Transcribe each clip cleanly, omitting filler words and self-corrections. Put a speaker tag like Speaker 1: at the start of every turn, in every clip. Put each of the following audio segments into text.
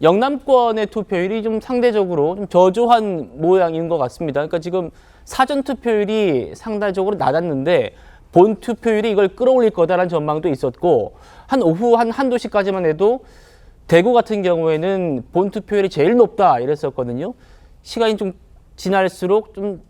Speaker 1: 영남권의 투표율이 좀 상대적으로 좀 저조한 모양인 것 같습니다. 그러니까 지금 사전 투표율이 상대적으로 낮았는데 본 투표율이 이걸 끌어올릴 거다라는 전망도 있었고, 한 오후 한두 시까지만 해도 대구 같은 경우에는 본 투표율이 제일 높다 이랬었거든요. 시간이 좀 지날수록 좀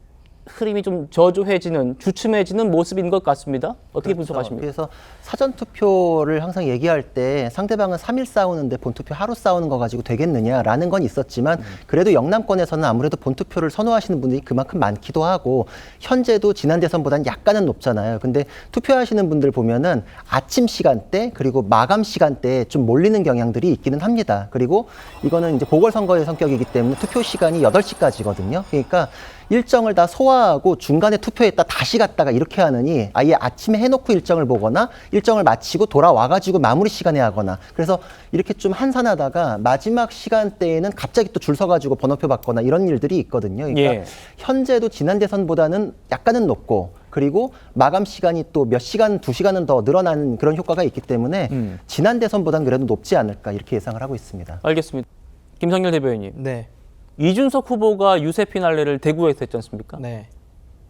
Speaker 1: 흐름이 좀 저조해지는, 주춤해지는 모습인 것 같습니다. 어떻게 분석하십니까?
Speaker 2: 그래서 사전 투표를 항상 얘기할 때 상대방은 3일 싸우는데 본투표 하루 싸우는 거 가지고 되겠느냐라는 건 있었지만, 그래도 영남권에서는 아무래도 본투표를 선호하시는 분들이 그만큼 많기도 하고, 현재도 지난 대선보다는 약간은 높잖아요. 근데 투표하시는 분들 보면은 아침 시간대 그리고 마감 시간대에 좀 몰리는 경향들이 있기는 합니다. 그리고 이거는 이제 보궐선거의 성격이기 때문에 투표 시간이 8시까지거든요. 그러니까 일정을 다 소화하고 중간에 투표했다 다시 갔다가 이렇게 하느니 아예 아침에 해놓고 일정을 보거나 일정을 마치고 돌아와가지고 마무리 시간에 하거나, 그래서 이렇게 좀 한산하다가 마지막 시간대에는 갑자기 또 줄 서가지고 번호표 받거나 이런 일들이 있거든요. 그러니까
Speaker 1: 예.
Speaker 2: 현재도 지난 대선보다는 약간은 높고, 그리고 마감 시간이 또 몇 시간, 2시간은 더 늘어나는 그런 효과가 있기 때문에 지난 대선보다는 그래도 높지 않을까 이렇게 예상을 하고 있습니다.
Speaker 1: 알겠습니다. 김성렬 대변인님.
Speaker 3: 네.
Speaker 1: 이준석 후보가 유세 피날레를 대구에서 했지 않습니까?
Speaker 3: 네.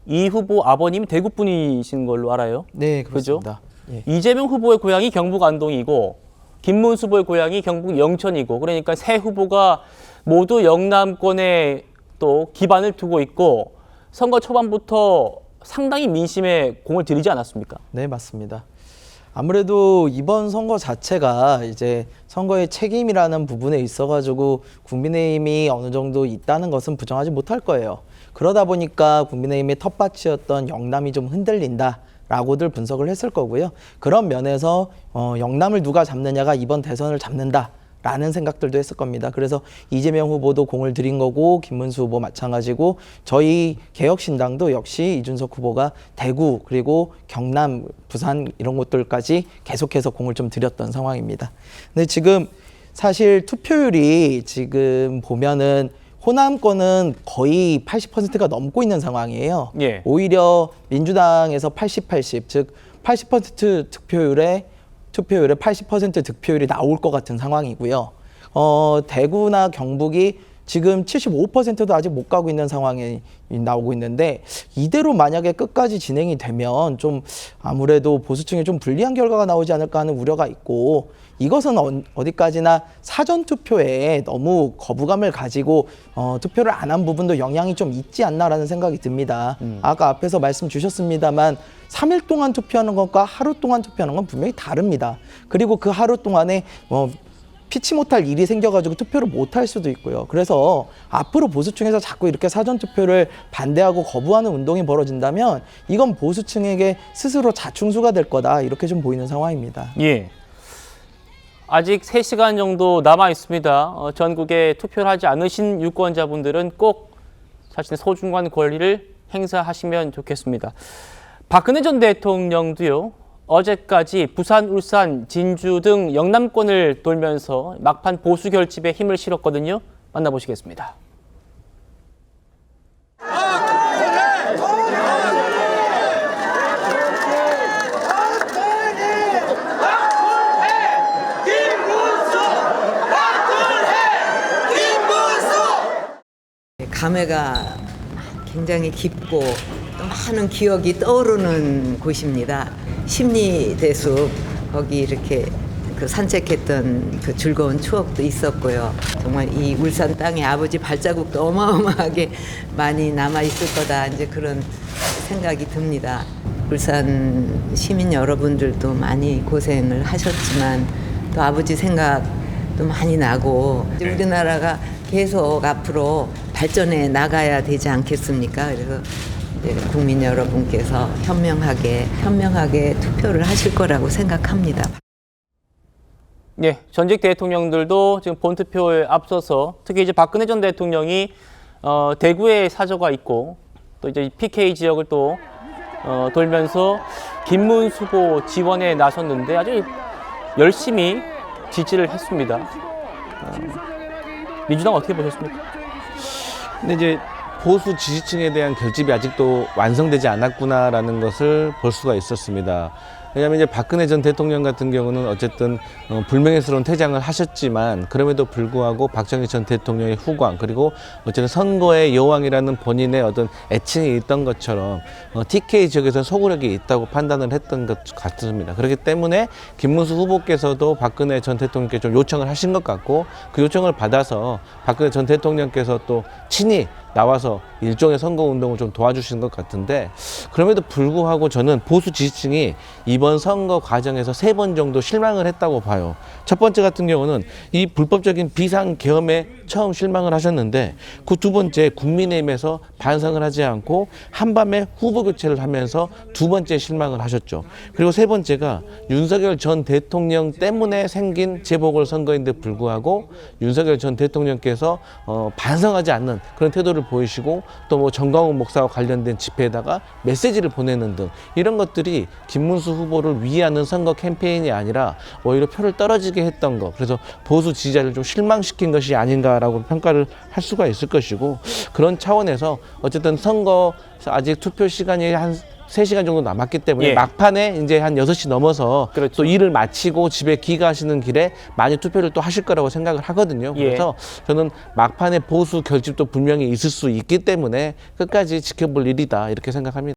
Speaker 1: 이 후보 아버님이 대구 분이신 걸로 알아요.
Speaker 3: 네,
Speaker 1: 그죠?
Speaker 3: 그렇습니다. 예.
Speaker 1: 이재명 후보의 고향이 경북 안동이고, 김문수 후보의 고향이 경북 영천이고, 그러니까 세 후보가 모두 영남권에 또 기반을 두고 있고, 선거 초반부터 상당히 민심에 공을 들이지 않았습니까?
Speaker 3: 네, 맞습니다. 아무래도 이번 선거 자체가 이제 선거의 책임이라는 부분에 있어가지고 국민의힘이 어느 정도 있다는 것은 부정하지 못할 거예요. 그러다 보니까 국민의힘의 텃밭이었던 영남이 좀 흔들린다라고들 분석을 했을 거고요. 그런 면에서 영남을 누가 잡느냐가 이번 대선을 잡는다 라는 생각들도 했을 겁니다. 그래서 이재명 후보도 공을 들인 거고, 김문수 후보 마찬가지고, 저희 개혁신당도 역시 이준석 후보가 대구 그리고 경남, 부산 이런 곳들까지 계속해서 공을 좀 들였던 상황입니다. 근데 지금 사실 투표율이 지금 보면은 호남권은 거의 80%가 넘고 있는 상황이에요.
Speaker 1: 예.
Speaker 3: 오히려 민주당에서 80, 즉 80% 투표율에 80% 득표율이 나올 것 같은 상황이고요. 대구나 경북이 지금 75%도 아직 못 가고 있는 상황이 나오고 있는데, 이대로 만약에 끝까지 진행이 되면 좀 아무래도 보수층에 좀 불리한 결과가 나오지 않을까 하는 우려가 있고, 이것은 어디까지나 사전투표에 너무 거부감을 가지고 투표를 안 한 부분도 영향이 좀 있지 않나라는 생각이 듭니다. 아까 앞에서 말씀 주셨습니다만 3일 동안 투표하는 것과 하루 동안 투표하는 건 분명히 다릅니다. 그리고 그 하루 동안에 피치 못할 일이 생겨가지고 투표를 못할 수도 있고요. 그래서 앞으로 보수층에서 자꾸 이렇게 사전투표를 반대하고 거부하는 운동이 벌어진다면 이건 보수층에게 스스로 자충수가 될 거다, 이렇게 좀 보이는 상황입니다.
Speaker 1: 예. 아직 3시간 정도 남아 있습니다. 전국에 투표를 하지 않으신 유권자분들은 꼭 자신의 소중한 권리를 행사하시면 좋겠습니다. 박근혜 전 대통령도요, 어제까지 부산, 울산, 진주 등 영남권을 돌면서 막판 보수 결집에 힘을 실었거든요. 만나보시겠습니다.
Speaker 4: 감회가 굉장히 깊고 또 많은 기억이 떠오르는 곳입니다. 심리대숲, 거기 이렇게 그 산책했던 그 즐거운 추억도 있었고요. 정말 이 울산 땅에 아버지 발자국도 어마어마하게 많이 남아 있을 거다, 이제 그런 생각이 듭니다. 울산 시민 여러분들도 많이 고생을 하셨지만 또 아버지 생각도 많이 나고, 우리나라가 계속 앞으로 발전해 나가야 되지 않겠습니까? 그래서 이제 국민 여러분께서 현명하게 투표를 하실 거라고 생각합니다.
Speaker 1: 예, 전직 대통령들도 지금 본투표에 앞서서 특히 이제 박근혜 전 대통령이 대구에 사저가 있고, 또 이제 PK 지역을 또 돌면서 김문수 후보 지원에 나섰는데 아주 열심히 지지를 했습니다. 민주당 어떻게 보셨습니까?
Speaker 5: 근데 이제 보수 지지층에 대한 결집이 아직도 완성되지 않았구나라는 것을 볼 수가 있었습니다.
Speaker 6: 왜냐하면 이제 박근혜 전 대통령 같은 경우는 어쨌든 불명예스러운 퇴장을 하셨지만 그럼에도 불구하고 박정희 전 대통령의 후광 그리고 어쨌든 선거의 여왕이라는 본인의 어떤 애칭이 있던 것처럼 TK 지역에서 소구력이 있다고 판단을 했던 것 같습니다. 그렇기 때문에 김문수 후보께서도 박근혜 전 대통령께 좀 요청을 하신 것 같고 그 요청을 받아서 박근혜 전 대통령께서 또 친히 나와서 일종의 선거운동을 좀 도와주시는 것 같은데 그럼에도 불구하고 저는 보수 지지층이 이번 선거 과정에서 3번 정도 실망을 했다고 봐요. 첫 번째 같은 경우는 이 불법적인 비상계엄에 처음 실망을 하셨는데 그 두 번째 국민의힘에서 반성을 하지 않고 한밤에 후보 교체를 하면서 두 번째 실망을 하셨죠. 그리고 세 번째가 윤석열 전 대통령 때문에 생긴 재보궐선거인데 불구하고 윤석열 전 대통령께서 반성하지 않는 그런 태도를 보이시고 또 뭐 정광훈 목사와 관련된 집회에다가 메시지를 보내는 등 이런 것들이 김문수 후보를 위하는 선거 캠페인이 아니라 오히려 표를 떨어지게 했던 거 그래서 보수 지지자를 좀 실망시킨 것이 아닌가라고 평가를 할 수가 있을 것이고 그런 차원에서 어쨌든 선거 아직 투표 시간이 한 3시간 정도 남았기 때문에
Speaker 1: 예.
Speaker 6: 막판에 이제 한 6시 넘어서
Speaker 1: 그렇죠.
Speaker 6: 또 일을 마치고 집에 귀가하시는 길에 많이 투표를 또 하실 거라고 생각을 하거든요.
Speaker 1: 예.
Speaker 6: 그래서 저는 막판에 보수 결집도 분명히 있을 수 있기 때문에 끝까지 지켜볼 일이다 이렇게 생각합니다.